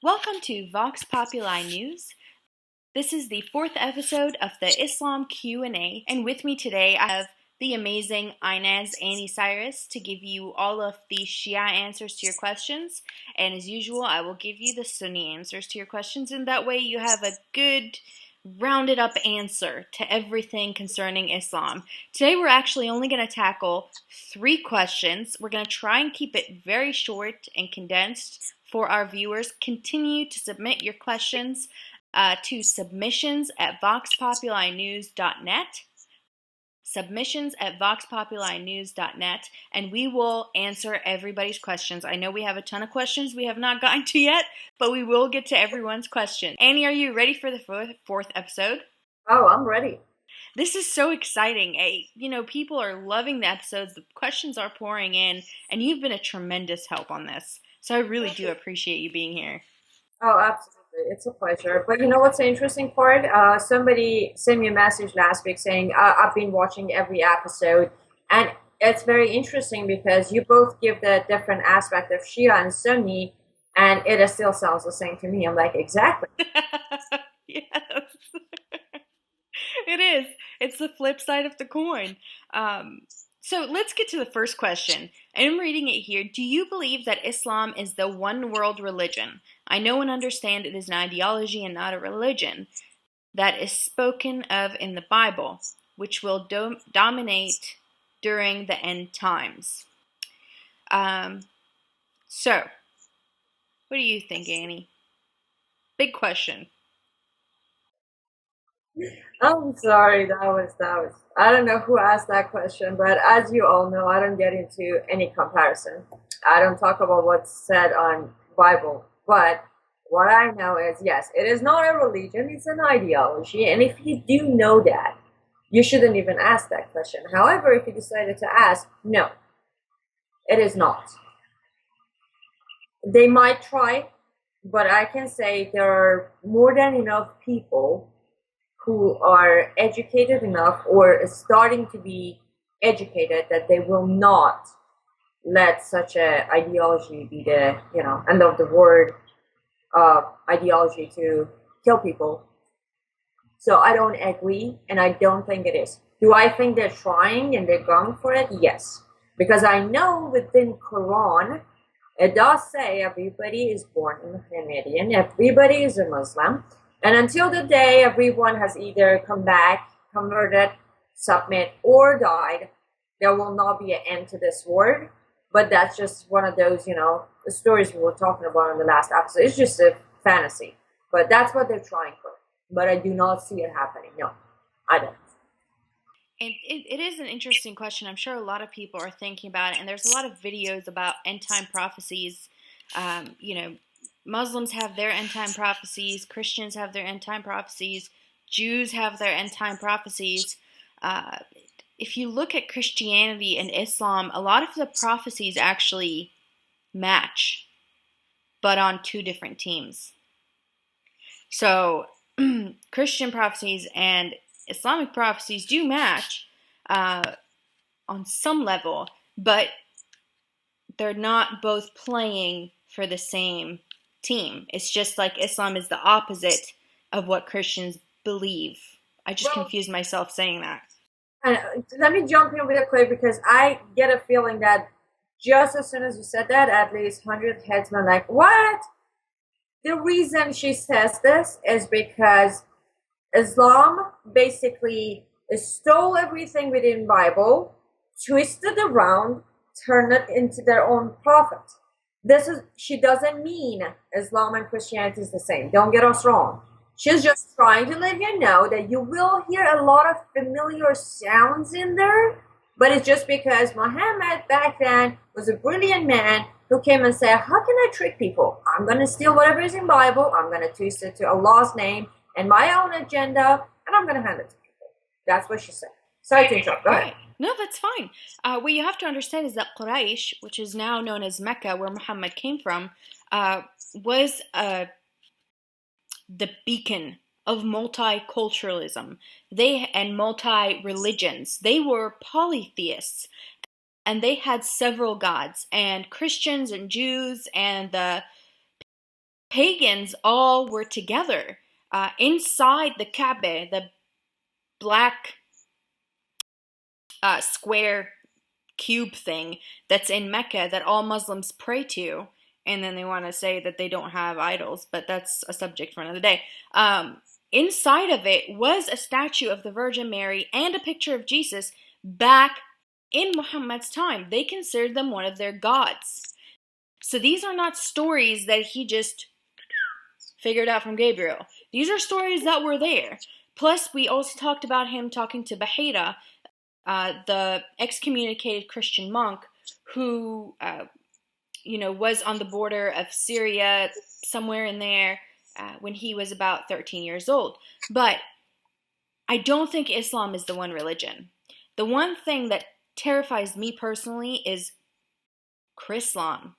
Welcome to Vox Populi News. This is the fourth episode of the Islam Q&A, and with me today I have the amazing Aynaz, Anni, Cyrus to give you all of the Shia answers to your questions, and as usual I will give you the Sunni answers to your questions, and that way you have a good rounded up answer to everything concerning Islam. Today we're actually only going to tackle 3 questions. We're going to try and keep it very short and condensed for our viewers. Continue to submit your questions to submissions@voxpopulinews.net. Submissions@voxpopulinews.net, and we will answer everybody's questions. I know we have a ton of questions we have not gotten to yet, but we will get to everyone's question. Annie, are you ready for the fourth episode? Oh, I'm ready. This is so exciting. People are loving the episodes. The questions are pouring in, and you've been a tremendous help on this. So I really do appreciate you being here. Oh, absolutely. It's a pleasure. But you know what's the interesting part? Somebody sent me a message last week saying, I've been watching every episode. And it's very interesting because you both give the different aspect of Shia and Sunni, and it still sounds the same to me. I'm like, exactly. Yes, it is. It's the flip side of the coin. So let's get to the first question. I'm reading it here. Do you believe that Islam is the one world religion? I know and understand it is an ideology and not a religion that is spoken of in the Bible, which will dominate during the end times. So, what do you think, Annie? Big question. I'm sorry, that was. I don't know who asked that question, but as you all know, I don't get into any comparison. I don't talk about what's said on Bible, but what I know is yes, it is not a religion; it's an ideology. And if you do know that, you shouldn't even ask that question. However, if you decided to ask, no, it is not. They might try, but I can say there are more than enough people who are educated enough or starting to be educated that they will not let such a ideology be the end of the word ideology to kill people. So I don't agree, and I don't think it is. Do I think they're trying and they're going for it? Yes, because I know within Quran it does say everybody is born a Muhammadan, everybody is a Muslim, and until the day everyone has either come back, converted, submit, or died, there will not be an end to this word. But that's just one of those, the stories we were talking about in the last episode. It's just a fantasy. But that's what they're trying for. But I do not see it happening. No, I don't. And it is an interesting question. I'm sure a lot of people are thinking about it, and there's a lot of videos about end time prophecies. Muslims have their end time prophecies, Christians have their end time prophecies, Jews have their end time prophecies. If you look at Christianity and Islam, a lot of the prophecies actually match, but on 2 different teams. So, Christian prophecies and Islamic prophecies do match on some level, but they're not both playing for the same team. It's just like Islam is the opposite of what Christians believe. I just Well, confused myself saying that. and let me jump in real quick because I get a feeling that just as soon as you said that, at least 100 heads were like, what? The reason she says this is because Islam basically stole everything within Bible, twisted around, turned it into their own prophet. She doesn't mean Islam and Christianity is the same. Don't get us wrong. She's just trying to let you know that you will hear a lot of familiar sounds in there, but it's just because Muhammad back then was a brilliant man who came and said, how can I trick people? I'm going to steal whatever is in Bible, I'm going to twist it to Allah's name and my own agenda, and I'm going to hand it to people. That's what she said. Sorry to interrupt. Go ahead. No, that's fine. What you have to understand is that Quraysh, which is now known as Mecca, where Muhammad came from, was the beacon of multiculturalism. And multi-religions. They were polytheists, and they had several gods. And Christians and Jews and the pagans all were together inside the Kaaba, the black square cube thing that's in Mecca that all Muslims pray to, and then they want to say that they don't have idols, but that's a subject for another day. Inside of it was a statue of the Virgin Mary and a picture of Jesus back in Muhammad's time. They considered them one of their gods. So these are not stories that he just figured out from Gabriel. These are stories that were there. Plus, we also talked about him talking to Bahira, the excommunicated Christian monk who, was on the border of Syria, somewhere in there, when he was about 13 years old. But I don't think Islam is the one religion. The one thing that terrifies me personally is Chrislam.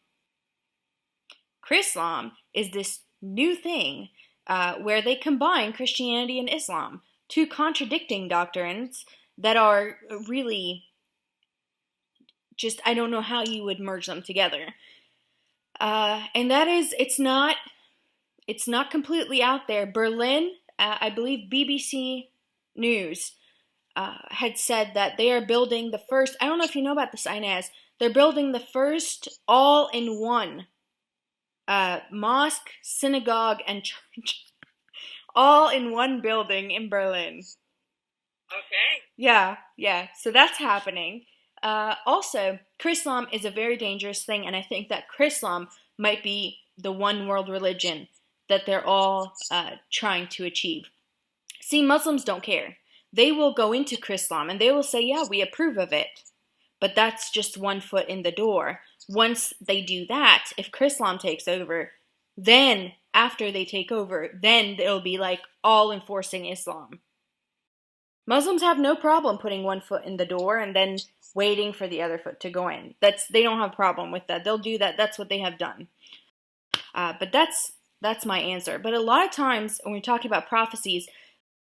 Chrislam is this new thing where they combine Christianity and Islam, two contradicting doctrines that are really just, I don't know how you would merge them together. And that is, it's not completely out there. Berlin, I believe BBC News had said that they are building the first, I don't know if you know about this, Aynaz, they're building the first all-in-one mosque, synagogue, and church, all in one building in Berlin. Okay. Yeah, so that's happening. Also, Chrislam is a very dangerous thing, and I think that Chrislam might be the one world religion that they're all trying to achieve. See, Muslims don't care. They will go into Chrislam and they will say, yeah, we approve of it. But that's just one foot in the door. Once they do that, if Chrislam takes over, then after they take over, then it'll be like all enforcing Islam. Muslims have no problem putting one foot in the door and then waiting for the other foot to go in. They don't have a problem with that. They'll do that. That's what they have done. But that's my answer. But a lot of times when we're talking about prophecies,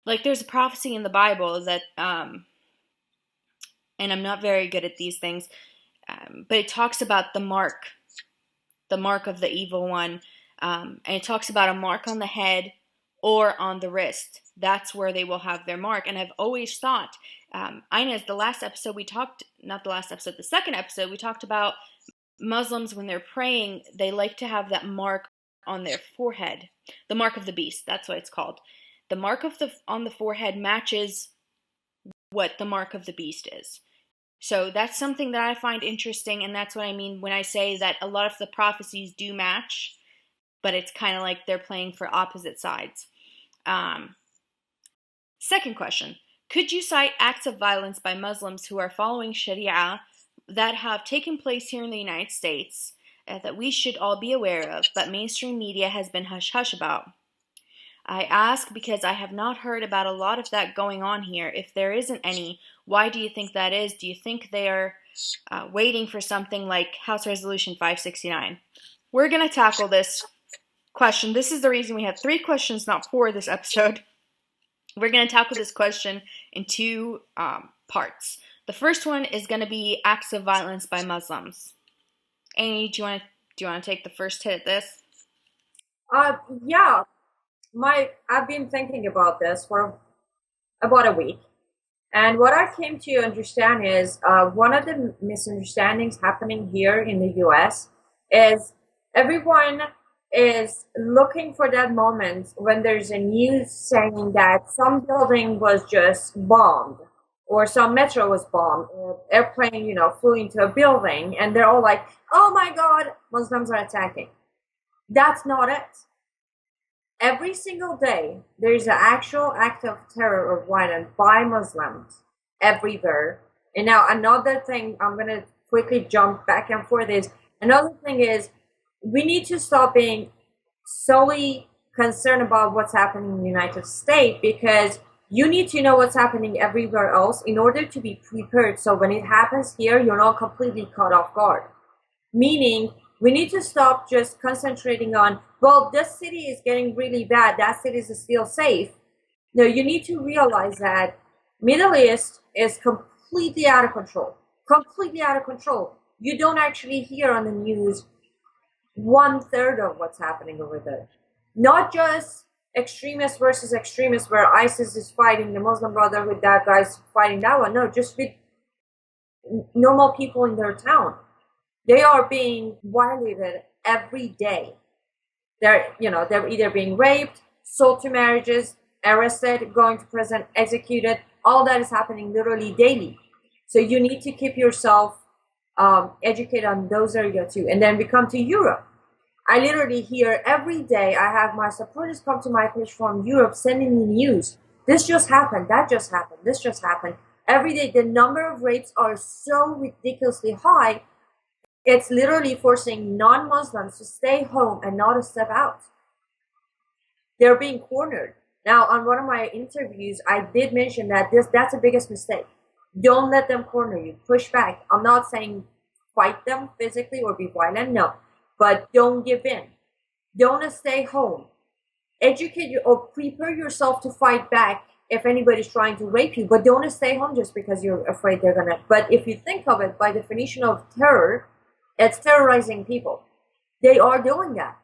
like there's a prophecy in the Bible that, and I'm not very good at these things, but it talks about the mark of the evil one, and it talks about a mark on the head or on the wrist. That's where they will have their mark. And I've always thought, Aynaz, the second episode, we talked about Muslims when they're praying, they like to have that mark on their forehead, the mark of the beast. That's what it's called. The mark on the forehead matches what the mark of the beast is. So that's something that I find interesting, and that's what I mean when I say that a lot of the prophecies do match, but it's kind of like they're playing for opposite sides. Second question. Could you cite acts of violence by Muslims who are following Sharia that have taken place here in the United States that we should all be aware of, but mainstream media has been hush-hush about? I ask because I have not heard about a lot of that going on here. If there isn't any, why do you think that is? Do you think they are waiting for something like House Resolution 569? We're going to tackle this question. This is the reason we have 3 questions, not 4 this episode. We're going to tackle this question in 2 parts. The first one is going to be acts of violence by Muslims. Annie, do you want to take the first hit at this? Yeah. I've been thinking about this for about a week, and what I came to understand is one of the misunderstandings happening here in the U.S. is everyone is looking for that moment when there's a news saying that some building was just bombed, or some metro was bombed, or airplane, flew into a building, and they're all like, "Oh my God, Muslims are attacking." That's not it. Every single day, there is an actual act of terror or violence by Muslims everywhere. And now another thing, I'm going to quickly jump back and forth is, another thing is, we need to stop being solely concerned about what's happening in the United States, because you need to know what's happening everywhere else in order to be prepared. So when it happens here, you're not completely caught off guard. Meaning, we need to stop just concentrating on, well, this city is getting really bad, that city is still safe. No, you need to realize that Middle East is completely out of control. Completely out of control. You don't actually hear on the news 1/3 of what's happening over there. Not just extremists versus extremists where ISIS is fighting the Muslim Brotherhood, that guy's fighting that one. No, just with normal people in their town. They are being violated every day. They're either being raped, sold to marriages, arrested, going to prison, executed. All that is happening literally daily. So you need to keep yourself educated on those areas too. And then we come to Europe. I literally hear every day, I have my supporters come to my page from Europe sending me news. This just happened, that just happened, this just happened. Every day, the number of rapes are so ridiculously high, it's literally forcing non-Muslims to stay home and not to step out. They're being cornered. Now, on one of my interviews, I did mention that that's the biggest mistake. Don't let them corner you. Push back. I'm not saying fight them physically or be violent, no. But don't give in. Don't stay home. Educate you or prepare yourself to fight back if anybody's trying to rape you. But don't stay home just because you're afraid they're gonna. But if you think of it by definition of terror, it's terrorizing people. They are doing that.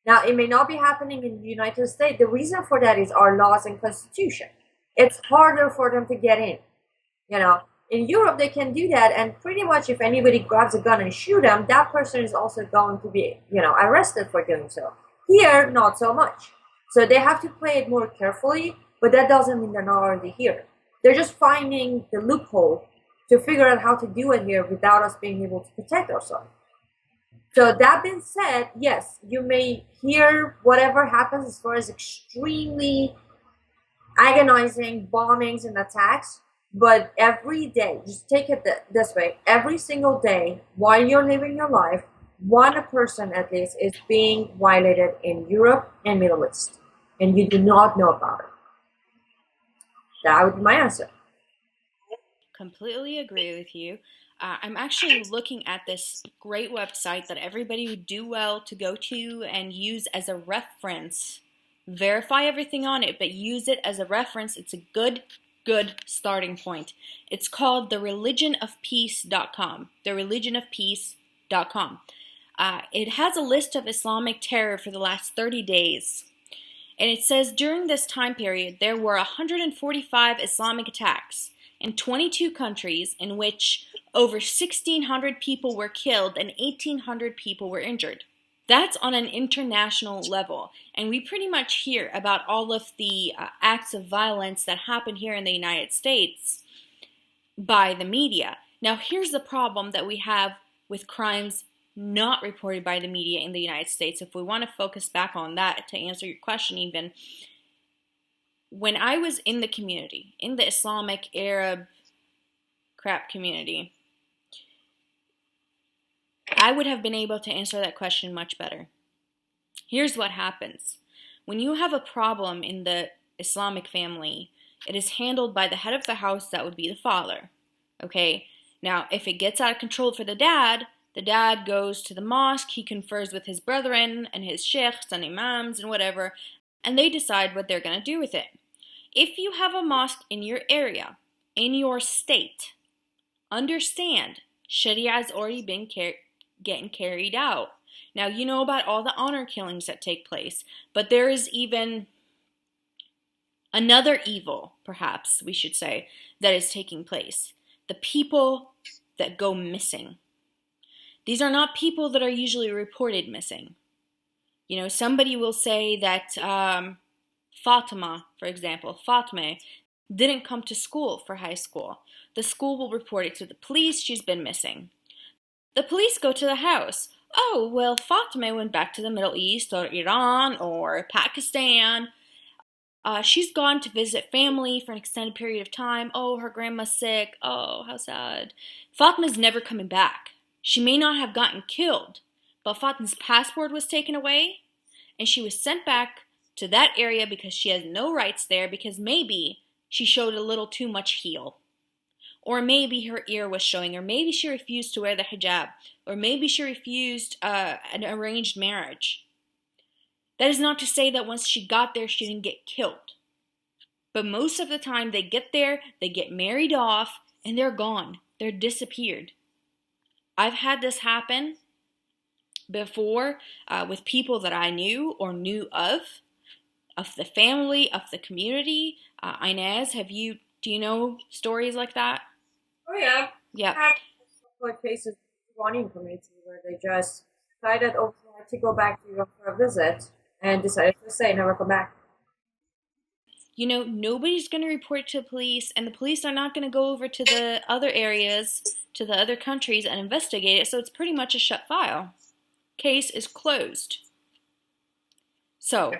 Now, it may not be happening in the United States. The reason for that is our laws and constitution. It's harder for them to get in. In Europe, they can do that, and pretty much if anybody grabs a gun and shoot them, that person is also going to be, arrested for doing so. Here, not so much. So they have to play it more carefully, but that doesn't mean they're not already here. They're just finding the loophole to figure out how to do it here without us being able to protect ourselves. So that being said, yes, you may hear whatever happens as far as extremely agonizing bombings and attacks, but every day, just take it this way, every single day while you're living your life, one person at least is being violated in Europe and Middle East, and you do not know about it. That would be my answer. Completely agree with you. I'm actually looking at this great website that everybody would do well to go to and use as a reference. Verify everything on it, but use it as a reference. It's a good starting point. It's called thereligionofpeace.com. Thereligionofpeace.com. It has a list of Islamic terror for the last 30 days. And it says during this time period, there were 145 Islamic attacks in 22 countries in which over 1,600 people were killed and 1,800 people were injured. That's on an international level, and we pretty much hear about all of the acts of violence that happen here in the United States by the media. Now, here's the problem that we have with crimes not reported by the media in the United States. If we want to focus back on that to answer your question even, when I was in the community, in the Islamic Arab crap community, I would have been able to answer that question much better. Here's what happens. When you have a problem in the Islamic family, it is handled by the head of the house, that would be the father. Okay? Now, if it gets out of control for the dad goes to the mosque, he confers with his brethren and his sheikhs and imams and whatever, and they decide what they're going to do with it. If you have a mosque in your area, in your state, understand Sharia has already been getting carried out. Now, you know about all the honor killings that take place, but there is even another evil, perhaps we should say, that is taking place. The people that go missing. These are not people that are usually reported missing. Somebody will say that Fatima, for example, Fatme, didn't come to school for high school. The school will report it to the police, she's been missing. The police go to the house. Oh, well, Fatima went back to the Middle East or Iran or Pakistan. She's gone to visit family for an extended period of time. Oh, her grandma's sick. Oh, how sad. Fatima's never coming back. She may not have gotten killed, but Fatima's passport was taken away, and she was sent back to that area because she has no rights there, because maybe she showed a little too much heel. Or maybe her ear was showing, or maybe she refused to wear the hijab, or maybe she refused an arranged marriage. That is not to say that once she got there, she didn't get killed. But most of the time, they get there, they get married off, and they're gone. They're disappeared. I've had this happen before with people that I knew or knew of the family, of the community. Aynaz, do you know stories like that? Oh yeah, Yeah. I have like cases in Iranian community where they just decided overnight to go back to Europe for a visit and decided to stay, never come back. Nobody's going to report to police, and the police are not going to go over to the other areas, to the other countries, and investigate it, so it's pretty much a shut file. Case is closed. So,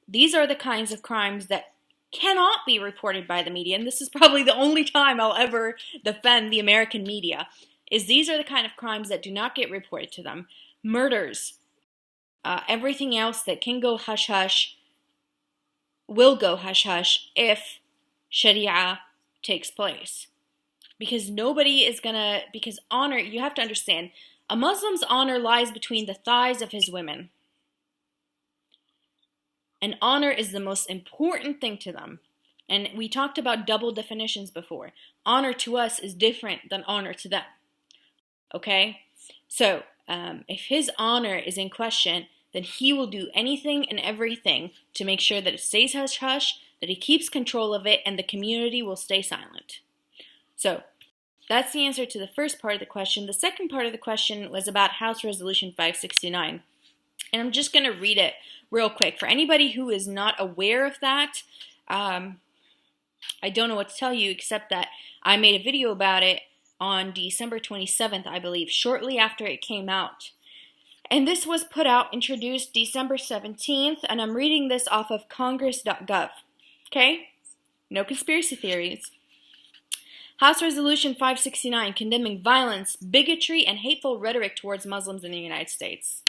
these are the kinds of crimes that cannot be reported by the media, and this is probably the only time I'll ever defend the American media, is these are the kind of crimes that do not get reported to them. Murders, everything else that can go hush-hush, will go hush-hush if Sharia takes place. Because because honor, you have to understand, a Muslim's honor lies between the thighs of his women. And honor is the most important thing to them. And we talked about double definitions before. Honor to us is different than honor to them. Okay? So, if his honor is in question, then he will do anything and everything to make sure that it stays hush-hush, that he keeps control of it, and the community will stay silent. So, that's the answer to the first part of the question. The second part of the question was about House Resolution 569. And I'm just going to read it real quick. For anybody who is not aware of that, I don't know what to tell you except that I made a video about it on December 27th, I believe, shortly after it came out. And this was introduced December 17th, and I'm reading this off of congress.gov. Okay? No conspiracy theories. House Resolution 569 condemning violence, bigotry, and hateful rhetoric towards Muslims in the United States.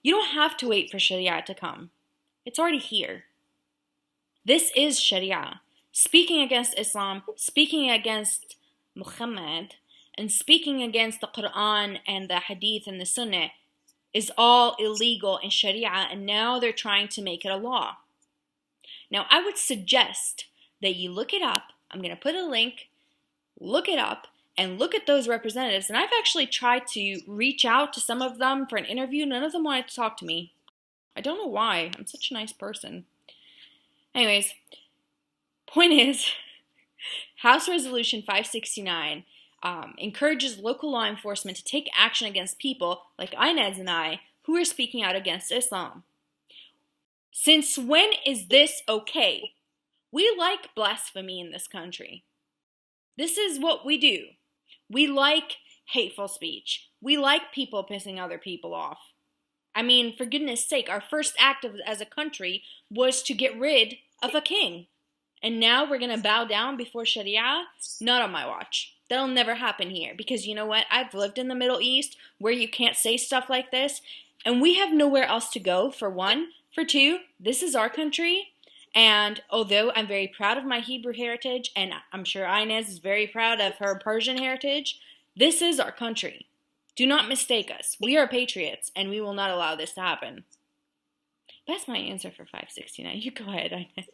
You don't have to wait for Sharia to come. It's already here. This is Sharia. Speaking against Islam, speaking against Muhammad, and speaking against the Quran and the Hadith and the Sunnah is all illegal in Sharia, and now they're trying to make it a law. Now, I would suggest that you look it up. I'm going to put a link. Look it up and look at those representatives. And I've actually tried to reach out to some of them for an interview. None of them wanted to talk to me. I don't know why. I'm such a nice person. Anyways, point is, House Resolution 569 encourages local law enforcement to take action against people like Aynaz and I who are speaking out against Islam. Since when is this okay? We like blasphemy in this country. This is what we do. We like hateful speech. We like people pissing other people off. I mean, for goodness sake, our first act as a country was to get rid of a king. And now we're going to bow down before Sharia? Not on my watch. That'll never happen here. Because you know what? I've lived in the Middle East where you can't say stuff like this. And we have nowhere else to go, for one. For two, this is our country. And although I'm very proud of my Hebrew heritage, and I'm sure Aynaz is very proud of her Persian heritage, this is our country. Do not mistake us. We are patriots, and we will not allow this to happen. That's my answer for 569. You go ahead, Aynaz.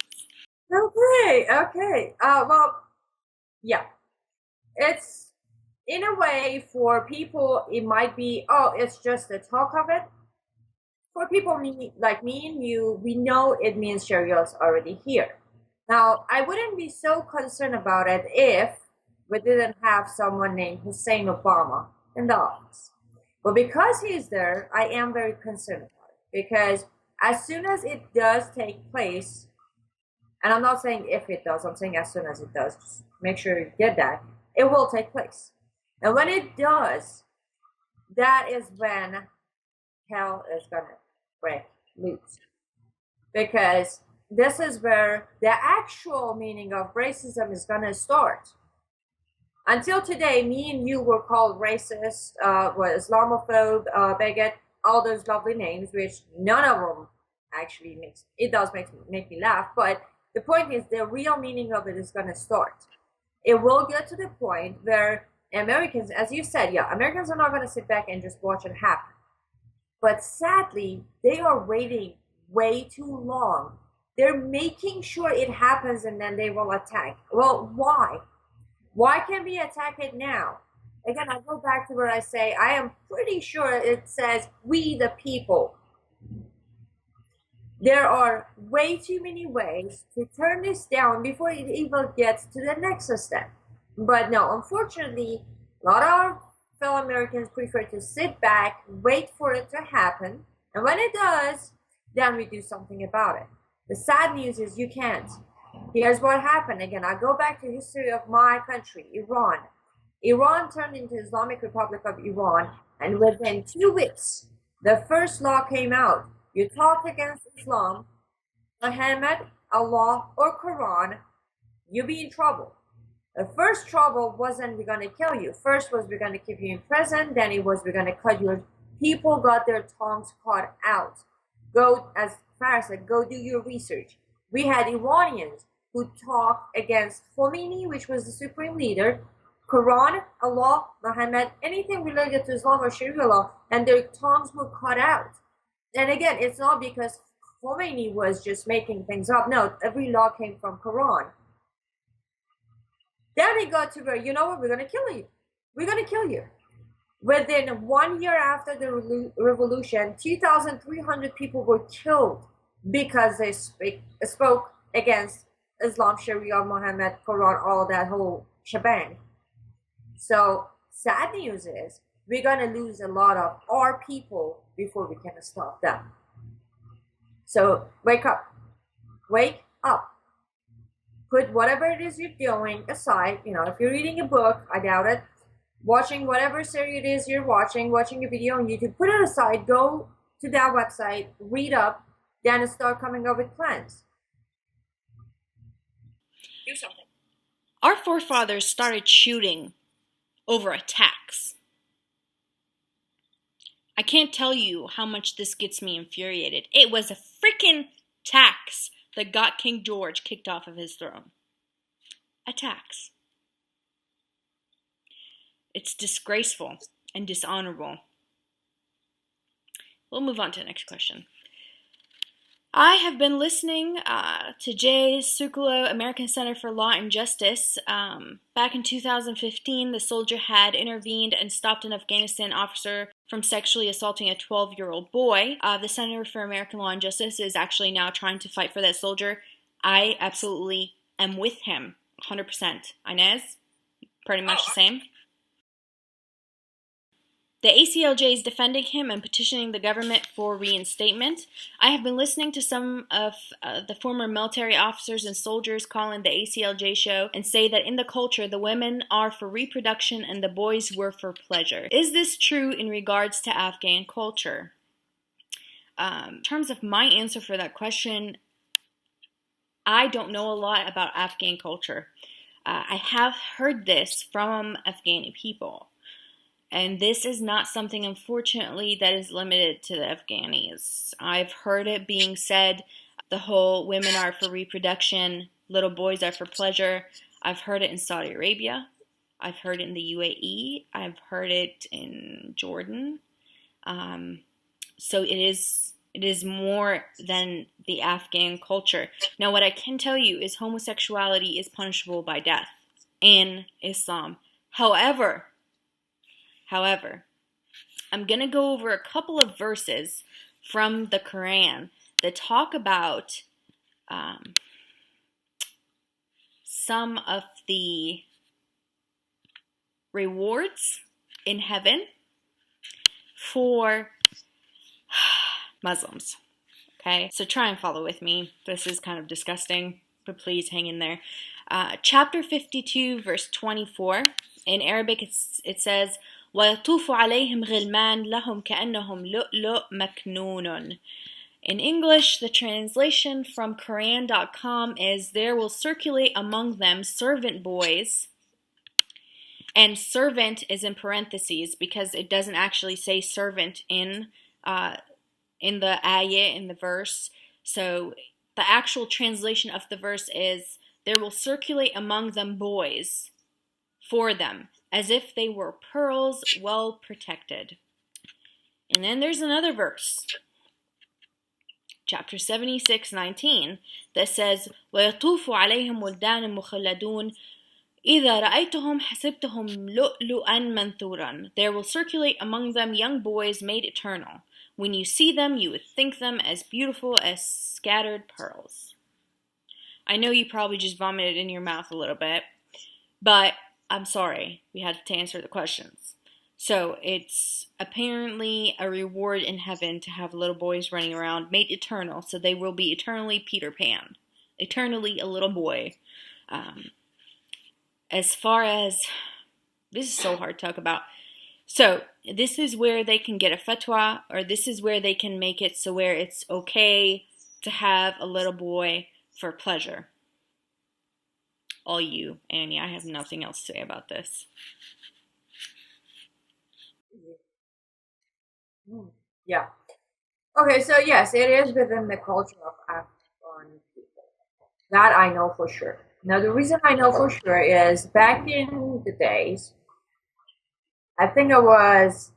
Okay. Well, yeah. It's, in a way, for people, it might be, it's just the talk of it. For people like me and you, we know it means Sharia is already here. Now, I wouldn't be so concerned about it if we didn't have someone named Hussein Obama in the office. But because he's there, I am very concerned about it. Because as soon as it does take place, and I'm not saying if it does, I'm saying as soon as it does, just make sure you get that, it will take place. And when it does, that is when hell is going to break loose. Because this is where the actual meaning of racism is going to start. Until today, me and you were called racist, Islamophobe, bigot, all those lovely names, which none of them actually make me laugh. But the point is, the real meaning of it is going to start. It will get to the point where Americans, as you said, Americans are not going to sit back and just watch it happen. But sadly, they are waiting way too long. They're making sure it happens and then they will attack. Well, why? Why can't we attack it now? Again, I go back to where I say, I am pretty sure it says, we the people. There are way too many ways to turn this down before it even gets to the next step. But no, unfortunately, a lot of our fellow Americans prefer to sit back, wait for it to happen, and when it does, then we do something about it. The sad news is you can't. Here's what happened. Again, I go back to history of my country, Iran. Iran turned into Islamic Republic of Iran, and within 2 weeks, the first law came out. You talk against Islam, Muhammad, Allah, or Quran, you'll be in trouble. The first trouble wasn't we're gonna kill you. First was we're gonna keep you in prison. Then it was we're gonna cut your. People got their tongues cut out. Go, as Farrah said, go do your research. We had Iranians who talked against Khomeini, which was the supreme leader, Quran, Allah, Muhammad, anything related to Islam or Sharia law, and their tongues were cut out. And again, it's not because Khomeini was just making things up. No, every law came from Quran. Then it got to where, you know what, we're going to kill you. We're going to kill you. Within 1 year after the revolution, 2,300 people were killed because they spoke against Islam, Sharia, Muhammad, Quran, all that whole shebang. So sad news is we're going to lose a lot of our people before we can stop them. So wake up. Wake up. Put whatever it is you're doing aside. You know, if you're reading a book, I doubt it. Watching whatever series it is you're watching a video on YouTube, put it aside, go to that website, read up, then start coming up with plans. Do something. Our forefathers started shooting over a tax. I can't tell you how much this gets me infuriated. It was a freaking tax that got King George kicked off of his throne. A tax. It's disgraceful and dishonorable. We'll move on to the next question. I have been listening to Jay Sukulow, American Center for Law and Justice. Back in 2015, the soldier had intervened and stopped an Afghanistan officer from sexually assaulting a 12-year-old boy. The Center for American Law and Justice is actually now trying to fight for that soldier. I absolutely am with him, 100%. Aynaz, pretty much the same. The ACLJ is defending him and petitioning the government for reinstatement. I have been listening to some of the former military officers and soldiers call in the ACLJ show and say that in the culture, the women are for reproduction and the boys were for pleasure. Is this true in regards to Afghan culture? In terms of my answer for that question, I don't know a lot about Afghan culture. I have heard this from Afghani people. And this is not something, unfortunately, that is limited to the Afghanis. I've heard it being said, the whole women are for reproduction, little boys are for pleasure. I've heard it in Saudi Arabia. I've heard it in the UAE. I've heard it in Jordan. So it is more than the Afghan culture. Now, what I can tell you is homosexuality is punishable by death in Islam. However, I'm going to go over a couple of verses from the Quran that talk about some of the rewards in heaven for Muslims. Okay, so try and follow with me. This is kind of disgusting, but please hang in there. Chapter 52, verse 24. In Arabic, it says, وَيَطُوفُ عَلَيْهِمْ غِلْمَانٌ لَهُمْ كَأَنَّهُمْ لُؤْلُؤٌ مَكْنُونٌ. In English, the translation from Quran.com is, there will circulate among them servant boys. And servant is in parentheses because it doesn't actually say servant in the ayah, in the verse. So the actual translation of the verse is, there will circulate among them boys for them, as if they were pearls well protected. And then there's another verse, chapter 76:19, that says, وَيَطُوفُ عَلَيْهِمْ وِلْدَانٌ مُخَلَّدُونَ إذا رأيتهم حسبتهم لؤلؤا منثورا. There will circulate among them young boys made eternal. When you see them, you would think them as beautiful as scattered pearls. I know you probably just vomited in your mouth a little bit, but I'm sorry, we had to answer the questions. So it's apparently a reward in heaven to have little boys running around made eternal, so they will be eternally Peter Pan, eternally a little boy. As far as, this is so hard to talk about. So this is where they can get a fatwa, or this is where they can make it so where it's okay to have a little boy for pleasure. All you, Annie, I have nothing else to say about this. Yeah. Okay, so yes, it is within the culture of Afghan people. That I know for sure. Now, the reason I know for sure is back in the days, I think I believe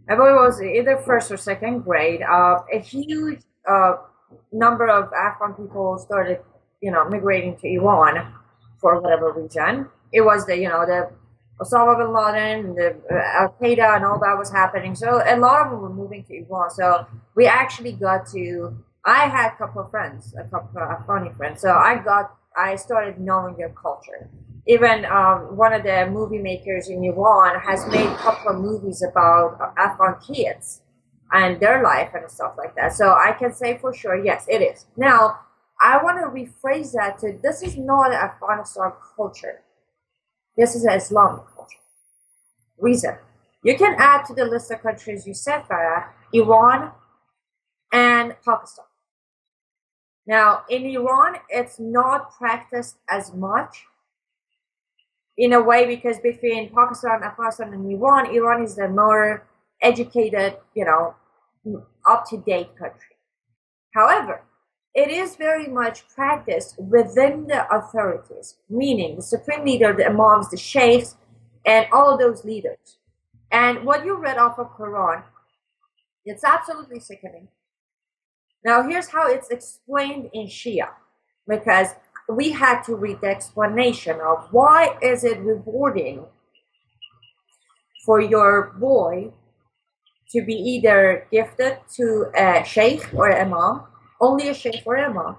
it was either first or second grade, a huge number of Afghan people started, migrating to Iran for whatever reason. It was the Osama bin Laden, the Al Qaeda, and all that was happening. So a lot of them were moving to Iran. So we actually got to. I had a couple of friends, a couple of Afghani friends. So I started knowing their culture. Even one of the movie makers in Iran has made a couple of movies about Afghan kids and their life and stuff like that. So I can say for sure, yes, it is. Now, I want to rephrase that to this is not an Afghanistan culture. This is an Islamic culture. Reason. You can add to the list of countries you said, Farrah, Iran and Pakistan. Now, in Iran, it's not practiced as much in a way because between Pakistan, Afghanistan, and Iran is the more educated, up-to-date country. However, it is very much practiced within the authorities, meaning the supreme leader, the imams, the sheikhs, and all of those leaders. And what you read off of Quran, it's absolutely sickening. Now, here's how it's explained in Shia, because we had to read the explanation of why is it rewarding for your boy to be either gifted to a sheikh or imam, only a sheikh or imam,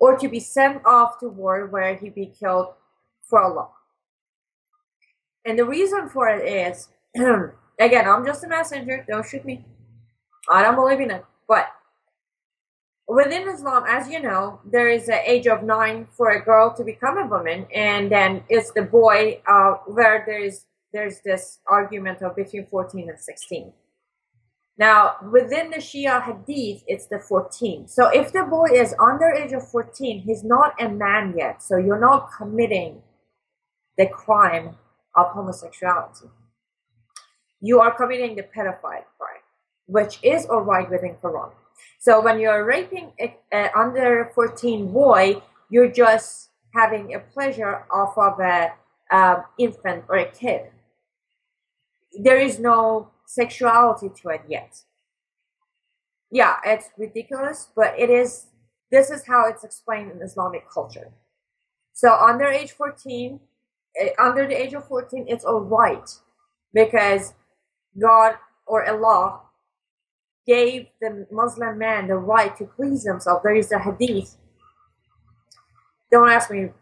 or to be sent off to war where he be killed for Allah. And the reason for it is, again, I'm just a messenger, don't shoot me. I don't believe in it. But within Islam, as you know, there is an age of 9 for a girl to become a woman, and then it's the boy where there's this argument of between 14 and 16. Now, within the Shia Hadith, it's the 14. So if the boy is under age of 14, he's not a man yet. So you're not committing the crime of homosexuality. You are committing the pedophile crime, which is all right within Quran. So when you're raping an under 14 boy, you're just having a pleasure off of an infant or a kid. There is no sexuality to it yet. Yeah, it's ridiculous, but this is how it's explained in Islamic culture. So under the age of 14, it's all right because God or Allah gave the Muslim man the right to please himself. There is a hadith. Don't ask me.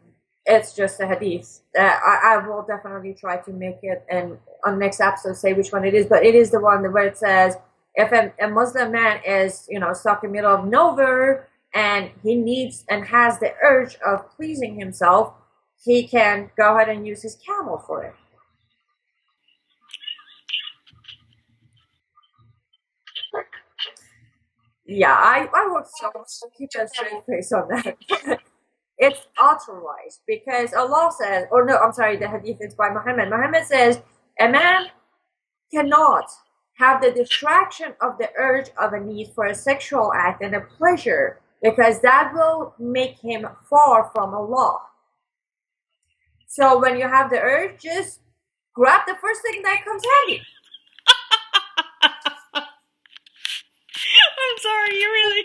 It's just a hadith. I will definitely try to make it and on next episode say which one it is. But it is the one where it says if a Muslim man is stuck in the middle of nowhere and he needs and has the urge of pleasing himself, he can go ahead and use his camel for it. Yeah, I work so much to keep a straight face on that. It's authorized because Allah says, or no, I'm sorry, the hadith is by Muhammad. Muhammad says a man cannot have the distraction of the urge of a need for a sexual act and a pleasure because that will make him far from Allah. So when you have the urge, just grab the first thing that comes handy. I'm sorry, you really.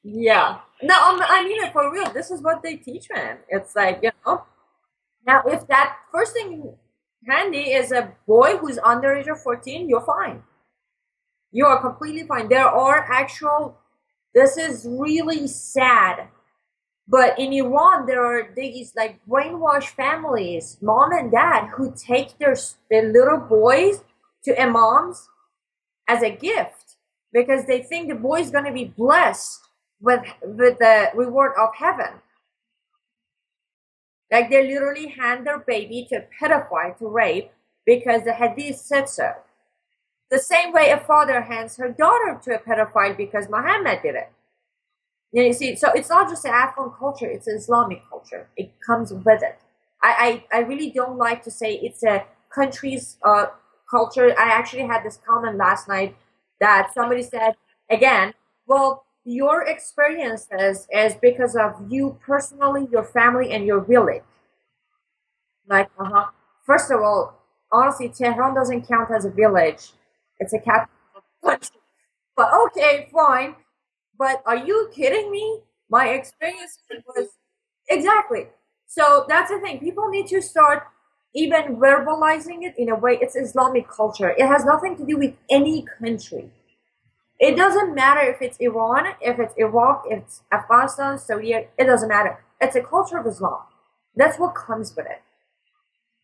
Yeah. No, I mean it for real. This is what they teach, man. It's like, now if that first thing handy is a boy who's underage of 14, you're fine. You are completely fine. There are actual, this is really sad. But in Iran, there are these like brainwashed families, mom and dad, who take their little boys to imams as a gift because they think the boy's going to be blessed with the reward of heaven. Like they literally hand their baby to a pedophile to rape because the hadith said so. The same way a father hands her daughter to a pedophile because Muhammad did it. You see, so it's not just an Afghan culture, it's an Islamic culture. It comes with it. I really don't like to say it's a country's culture. I actually had this comment last night that somebody said, again, well, your experiences is because of you personally, your family, and your village. Like, first of all, honestly, Tehran doesn't count as a village. It's a capital country. But okay, fine. But are you kidding me? My experience was exactly. So that's the thing. People need to start even verbalizing it in a way. It's Islamic culture. It has nothing to do with any country. It doesn't matter if it's Iran, if it's Iraq, if it's Afghanistan, Syria. It doesn't matter. It's a culture of Islam. That's what comes with it.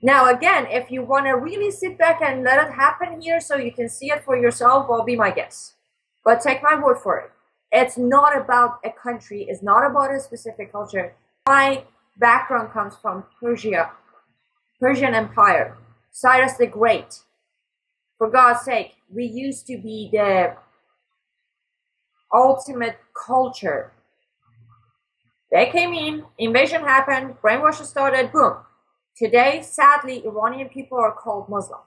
Now, again, if you want to really sit back and let it happen here so you can see it for yourself, well, be my guest. But take my word for it. It's not about a country. It's not about a specific culture. My background comes from Persia, Persian Empire, Cyrus the Great. For God's sake, we used to be the ultimate culture. They came in, invasion happened, brainwash started, boom. Today, sadly, Iranian people are called Muslim.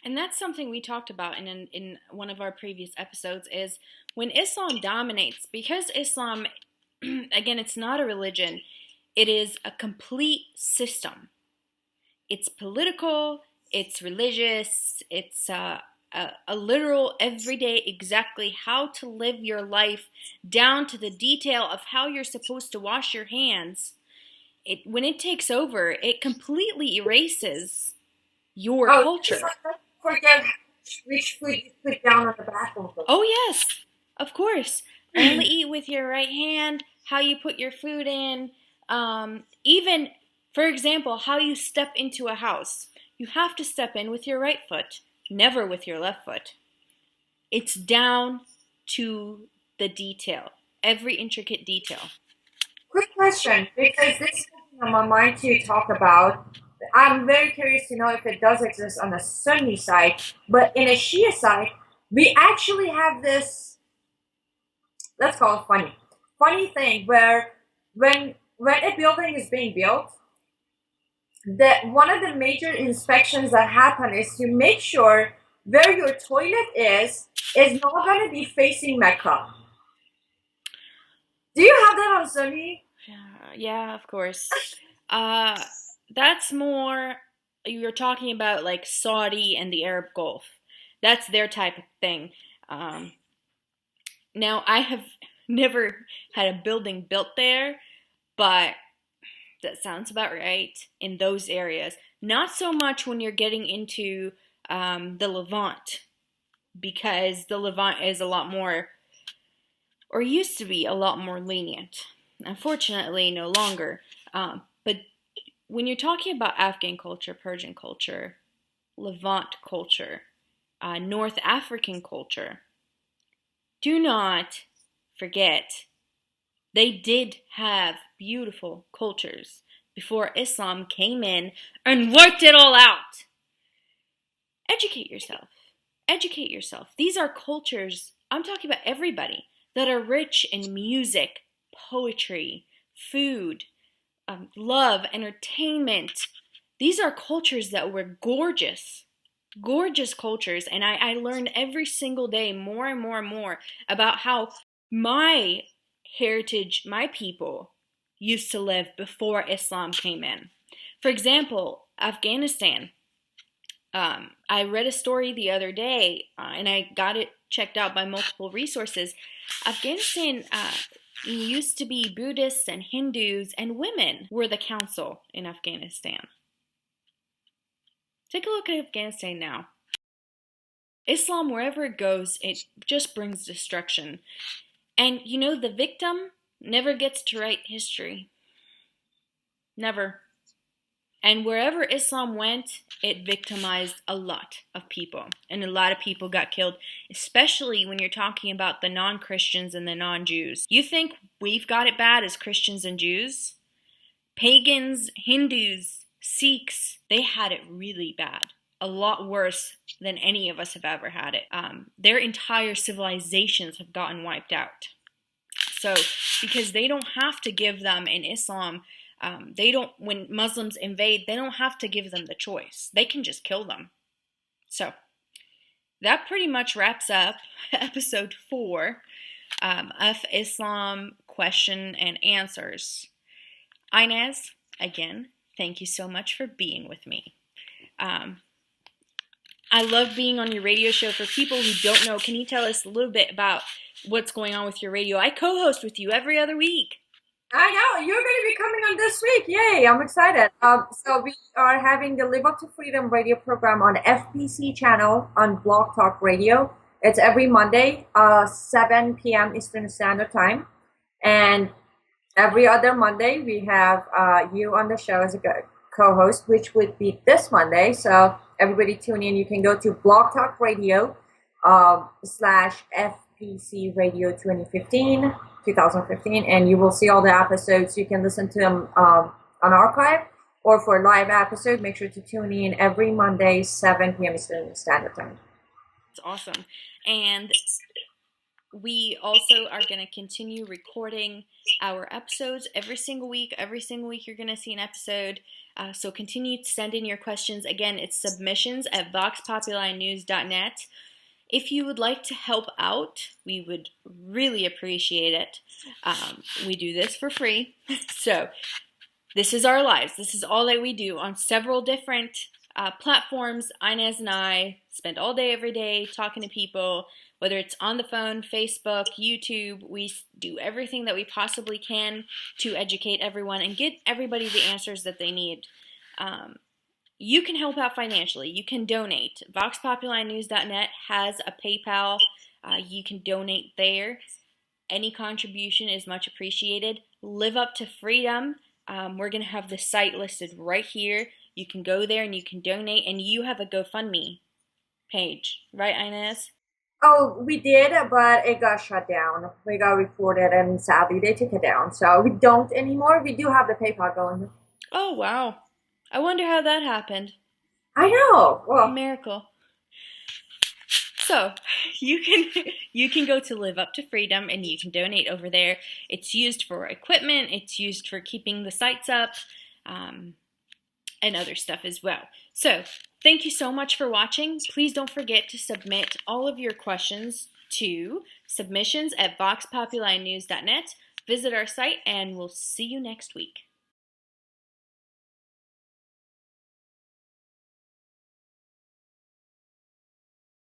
And that's something we talked about in one of our previous episodes is when Islam dominates, because Islam, again, it's not a religion, it is a complete system. It's political, it's religious, it's a literal everyday exactly how to live your life down to the detail of how you're supposed to wash your hands. When it takes over, it completely erases your Oh, culture. let's forget which food you put down on the bathroom. Oh, yes, of course. Only eat with your right hand, how you put your food in, even, for example, how you step into a house. You have to step in with your right foot, never with your left foot. It's down to the detail, every intricate detail. Quick question, because this is something on my mind to talk about. I'm very curious to know if it does exist on the Sunni side, but in a Shia side, we actually have this, let's call it funny thing where when a building is being built, that one of the major inspections that happen is to make sure where your toilet is not going to be facing Mecca. Do you have that on Sunni? Yeah, of course. Uh, that's more, you're talking about like Saudi and the Arab Gulf. That's their type of thing. Um, Now, I have never had a building built there, but that sounds about right in those areas. Not so much when you're getting into the Levant, because the Levant is a lot more, or used to be a lot more lenient. Unfortunately, no longer. But when you're talking about Afghan culture, Persian culture, Levant culture, North African culture, do not forget they did have beautiful cultures before Islam came in and wiped it all out. Educate yourself. Educate yourself. These are cultures, I'm talking about everybody, that are rich in music, poetry, food, love, entertainment. These are cultures that were gorgeous. Gorgeous cultures. And I learned every single day more and more and more about how my heritage, my people, used to live before Islam came in. For example, Afghanistan. I read a story the other day, and I got it checked out by multiple resources, Afghanistan used to be Buddhists and Hindus, and women were the council in Afghanistan. Take a look at Afghanistan now. Islam, wherever it goes, it just brings destruction. And you know, the victim never gets to write history. Never. And wherever Islam went, it victimized a lot of people. And a lot of people got killed, especially when you're talking about the non-Christians and the non-Jews. You think we've got it bad as Christians and Jews? Pagans, Hindus, Sikhs, they had it really bad. A lot worse than any of us have ever had it. Their entire civilizations have gotten wiped out. So, because they don't have to give them in Islam, when Muslims invade, they don't have to give them the choice. They can just kill them. So, that pretty much wraps up episode 4 of Islam Question and Answers. Aynaz, again, thank you so much for being with me. I love being on your radio show. For people who don't know, can you tell us a little bit about what's going on with your radio? I co-host with you every other week. I know, you're going to be coming on this week. Yay, I'm excited. So we are having the Live Up to Freedom radio program on FPC channel on Blog Talk Radio. It's every Monday, 7 p.m. Eastern Standard Time. And every other Monday, we have you on the show as a co-host, which would be this Monday. So everybody tune in. You can go to Blog Talk Radio /FPC Radio 2015, and you will see all the episodes. You can listen to them on archive, or for a live episode, make sure to tune in every Monday, 7 p.m. Eastern Standard Time. It's awesome. And we also are going to continue recording our episodes every single week. Every single week you're going to see an episode. So continue to send in your questions. Again, it's submissions@voxpopuli.news.net. If you would like to help out, we would really appreciate it. We do this for free. So this is our lives. This is all that we do on several different platforms. Aynaz and I spend all day, every day talking to people, whether it's on the phone, Facebook, YouTube. We do everything that we possibly can to educate everyone and get everybody the answers that they need. You can help out financially. You can donate. VoxPopuliNews.net has a PayPal. You can donate there. Any contribution is much appreciated. Live Up to Freedom. We're going to have the site listed right here. You can go there and you can donate. And you have a GoFundMe page. Right, Aynaz? Oh, we did, but it got shut down. We got reported, and sadly they took it down. So we don't anymore. We do have the PayPal going. Oh, wow. I wonder how that happened. I know. Well, a miracle. So you can go to Live Up to Freedom and you can donate over there. It's used for equipment. It's used for keeping the sites up, and other stuff as well. So thank you so much for watching. Please don't forget to submit all of your questions to submissions@voxpopulinews.net. Visit our site, and we'll see you next week.